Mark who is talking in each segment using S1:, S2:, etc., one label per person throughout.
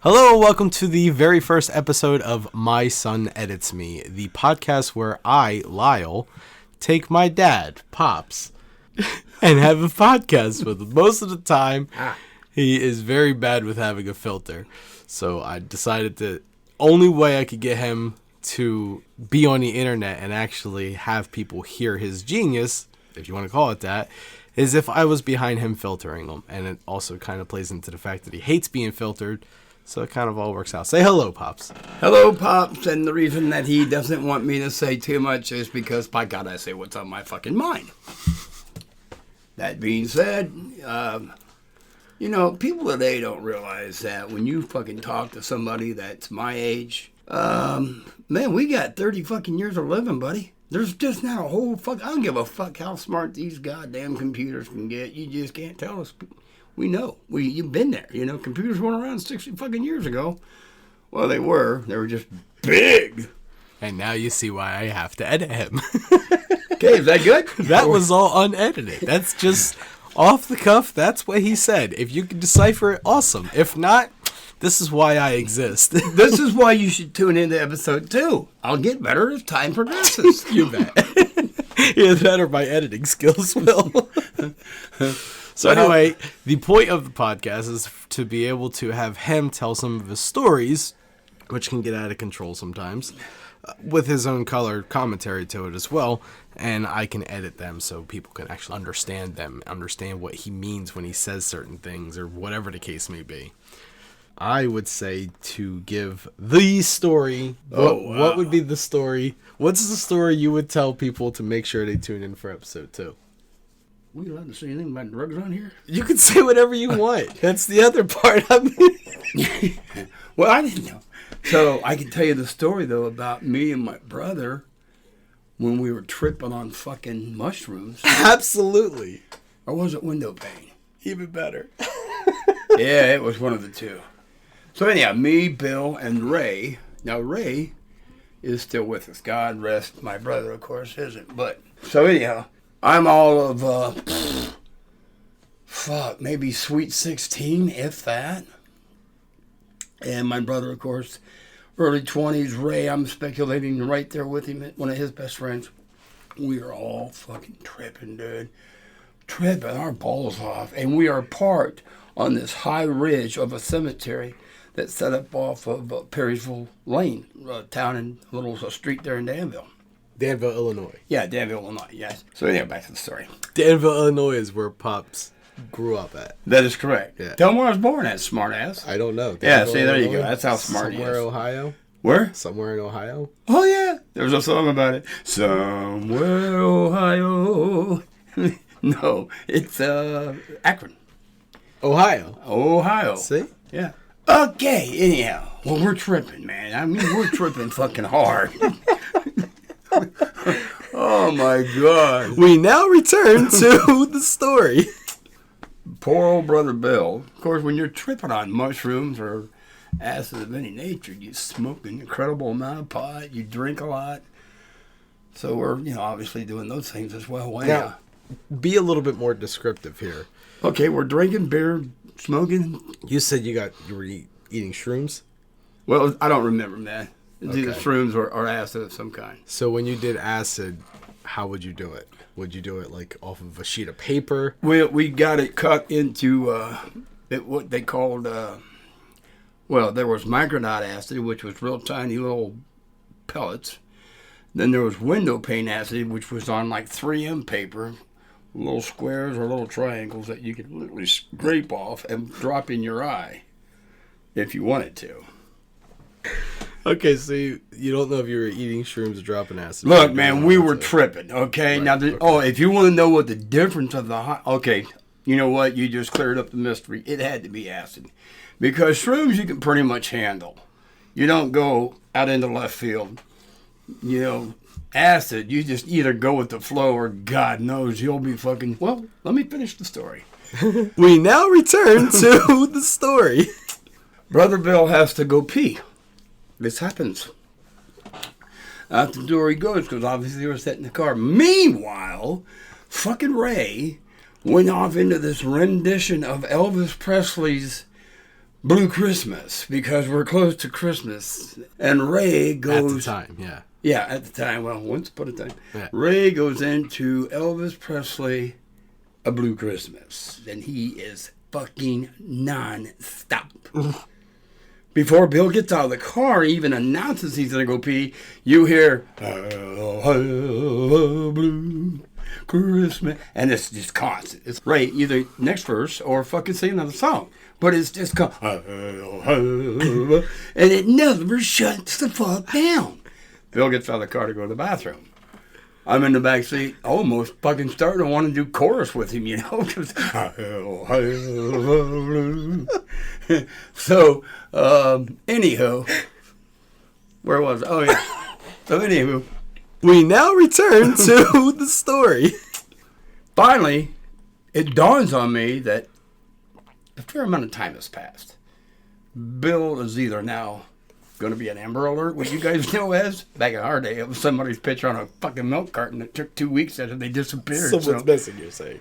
S1: Hello, welcome to the very first episode of My Son Edits Me, the podcast where I, Lyle, take my dad, Pops, and have a podcast with him. Most of the time, he is very bad with having a filter. So I decided that only way I could get him to be on the internet and actually have people hear his genius, if you want to call it that, is if I was behind him filtering them. And it also kind of plays into the fact that he hates being filtered. So it kind of all works out. Say hello, Pops.
S2: Hello, Pops. And the reason that he doesn't want me to say too much is because, by God, I say what's on my fucking mind. That being said, people today don't realize that when you fucking talk to somebody that's my age, man, we got 30 fucking years of living, buddy. There's just not a whole fuck. I don't give a fuck how smart these goddamn computers can get. You just can't tell us. We know. You've been there. Computers weren't around 60 fucking years ago. Well, they were. They were just big.
S1: And now you see why I have to edit him.
S2: Okay, is that good?
S1: That was all unedited. That's just off the cuff. That's what he said. If you can decipher it, awesome. If not, this is why I exist.
S2: This is why you should tune into episode 2. I'll get better as time progresses.
S1: You bet. Either that or my editing skills will. So anyway, the point of the podcast is to be able to have him tell some of his stories, which can get out of control sometimes, with his own color commentary to it as well, and I can edit them so people can actually understand them, understand what he means when he says certain things, or whatever the case may be. I would say to give the story. What would be the story? What's the story you would tell people to make sure they tune in for episode 2?
S2: We allowed to say anything about drugs on here?
S1: You can say whatever you want. That's the other part.
S2: Well, I didn't know. So I can tell you the story, though, about me and my brother when we were tripping on fucking mushrooms.
S1: Absolutely.
S2: Or was it window pane?
S1: Even better.
S2: Yeah, it was one of the two. So anyhow, me, Bill, and Ray. Now, Ray is still with us. God rest my brother, of course, isn't. But, so anyhow, I'm all of, maybe sweet 16, if that. And my brother, of course, early 20s. Ray, I'm speculating right there with him, one of his best friends. We are all fucking tripping, dude. Tripping our balls off. And we are parked on this high ridge of a cemetery that's set up off of Perrysville Lane, town and a little street there in Danville.
S1: Danville, Illinois.
S2: Yeah, Danville, Illinois, yes. So anyway, back to the story.
S1: Danville, Illinois is where Pops grew up at.
S2: That is correct.
S1: Yeah.
S2: Tell him where I was born at, smartass.
S1: I don't know.
S2: Yeah, see, there you go. That's how smart he is.
S1: Somewhere Ohio?
S2: Where?
S1: Somewhere in Ohio?
S2: Oh, yeah. There was a song about it. Somewhere, Ohio. No, it's Akron.
S1: Ohio. See?
S2: Yeah. Okay, anyhow. Well, we're tripping, man. I mean, we're tripping fucking hard. Oh, my God.
S1: We now return to the story.
S2: Poor old brother Bill. Of course, when you're tripping on mushrooms or acid of any nature, you smoke an incredible amount of pot, you drink a lot. So we're, obviously doing those things as well.
S1: Now, be a little bit more descriptive here.
S2: Okay, we're drinking beer, smoking.
S1: You said you were eating shrooms?
S2: Well, I don't remember, man. It's either
S1: Okay.
S2: shrooms or acid of some kind.
S1: So when you did acid, how would you do it? Would you do it like off of a sheet of paper?
S2: We got it cut into what they called, there was micronite acid, which was real tiny little pellets. Then there was window pane acid, which was on like 3M paper, little squares or little triangles that you could literally scrape off and drop in your eye if you wanted to.
S1: Okay, so you don't know if you were eating shrooms or dropping acid.
S2: Look, man, we were tripping, okay?
S1: Right,
S2: Now,
S1: okay.
S2: If you want to know what the difference of okay, you know what? You just cleared up the mystery. It had to be acid. Because shrooms you can pretty much handle. You don't go out into left field. Acid, you just either go with the flow or God knows you'll be fucking... Well, let me finish the story.
S1: We now return to the story.
S2: Brother Bill has to go pee. This happens. Out the door he goes, because obviously we're sitting in the car. Meanwhile, fucking Ray went off into this rendition of Elvis Presley's Blue Christmas, because we're close to Christmas. And Ray goes...
S1: At the time, yeah.
S2: Yeah, at the time. Well, once upon a time.
S1: Yeah.
S2: Ray goes into Elvis Presley, A Blue Christmas. And he is fucking non-stop. Before Bill gets out of the car, he even announces he's going to go pee. You hear, "I'll have a blue Christmas." And it's just constant. It's Ray, either next verse or fucking sing another song. But it's just constant. And it never shuts the fuck down. Bill gets out of the car to go to the bathroom. I'm in the back seat, almost fucking starting to want to do chorus with him, you know, because so, anywho, where was I? Oh, yeah. So, anywho,
S1: We now return to the story.
S2: finally, it dawns on me that a fair amount of time has passed. Bill is either now going to be an Amber Alert, what you guys know as. Back in our day, it was somebody's picture on a fucking milk carton that took 2 weeks after they disappeared.
S1: Someone's missing, you're saying.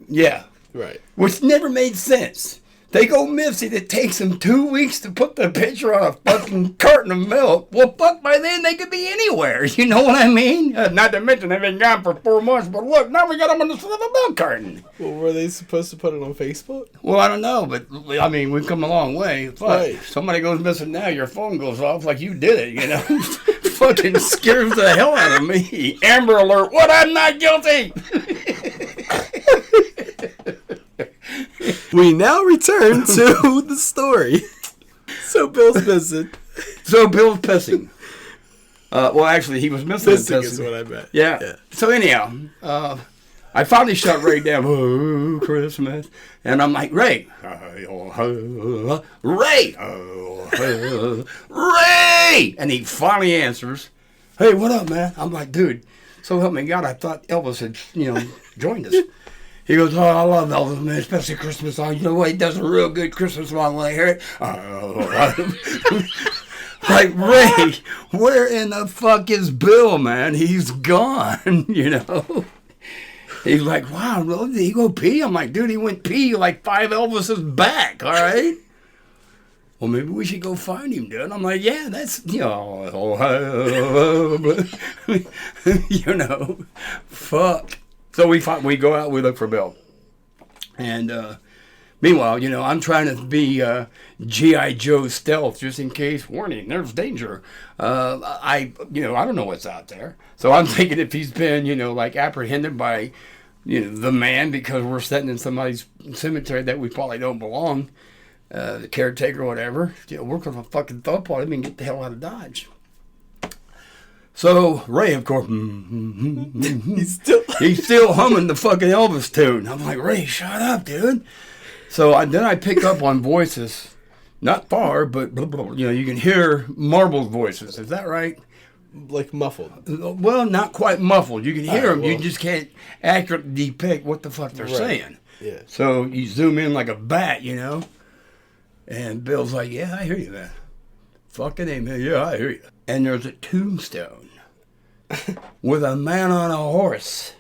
S2: Yeah.
S1: Right.
S2: Which never made sense. They go missing. It takes them 2 weeks to put the picture on a fucking carton of milk. Well, fuck, by then they could be anywhere. You know what I mean? Not to mention they've been gone for 4 months, but look, now we got them on the front of a milk carton.
S1: Well, were they supposed to put it on Facebook?
S2: Well, I don't know, but I mean, we've come a long way. Fuck.
S1: Right.
S2: Somebody goes missing now, your phone goes off like you did it, you know? Fucking scares the hell out of me. Amber Alert, what? I'm not guilty.
S1: We now return to the story. So Bill's missing.
S2: So Bill's pissing. Well, actually, he was missing.
S1: Missing is what I meant.
S2: Yeah. So anyhow, I finally shut Ray down. Oh, Christmas. And I'm like, Ray. Ray. Ray. And he finally answers, "Hey, what up, man?" I'm like, dude, so help me God, I thought Elvis had, joined us. He goes, "Oh, I love Elvis, man, especially Christmas song. You know what? He does a real good Christmas song when I hear it." Like, Ray, where in the fuck is Bill, man? He's gone, He's like, "Wow, did he go pee?" I'm like, "Dude, he went pee like 5 Elvises back, all right?" "Well, maybe we should go find him, dude." I'm like, "Yeah, that's, fuck." So we go out, we look for Bill. And meanwhile, I'm trying to be G.I. Joe stealth just in case. Warning, there's danger. I don't know what's out there. So I'm thinking if he's been, like apprehended by, the man because we're sitting in somebody's cemetery that we probably don't belong, the caretaker or whatever, we're going to fucking thump on him and get the hell out of Dodge. So Ray, of course,
S1: He's
S2: still humming the fucking Elvis tune. I'm like, "Ray, shut up, dude." So then I pick up on voices, not far, but you can hear Marble's voices. Is that right?
S1: like muffled.
S2: Well, not quite muffled. You can hear them.
S1: Well,
S2: You just can't accurately depict what the fuck they're saying.
S1: Yeah.
S2: So you zoom in like a bat, And Bill's like, "Yeah, I hear you, man. Fucking amen. Yeah, I hear you." And there's a tombstone with a man on a horse.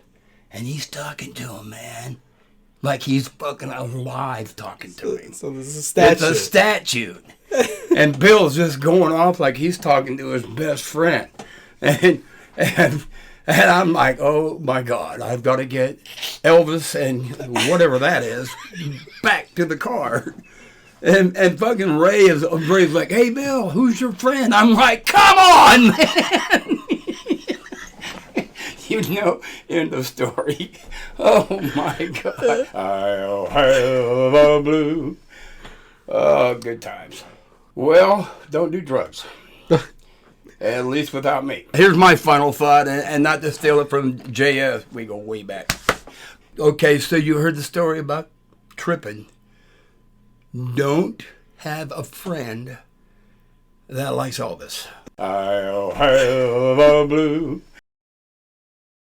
S2: And he's talking to him, man. Like he's fucking alive talking to him.
S1: So there's a statue.
S2: It's a statue. And Bill's just going off like he's talking to his best friend. And I'm like, "Oh my God, I've got to get Elvis and whatever that is back to the car." And fucking Ray's like, "Hey Bill, who's your friend?" I'm like, "Come on, man." End of story. Oh my God. I'll have a blue. Oh, good times. Well, don't do drugs. At least without me. Here's my final thought, and not to steal it from JS. We go way back. Okay, so you heard the story about tripping. Don't have a friend that likes Elvis. I'll have a blue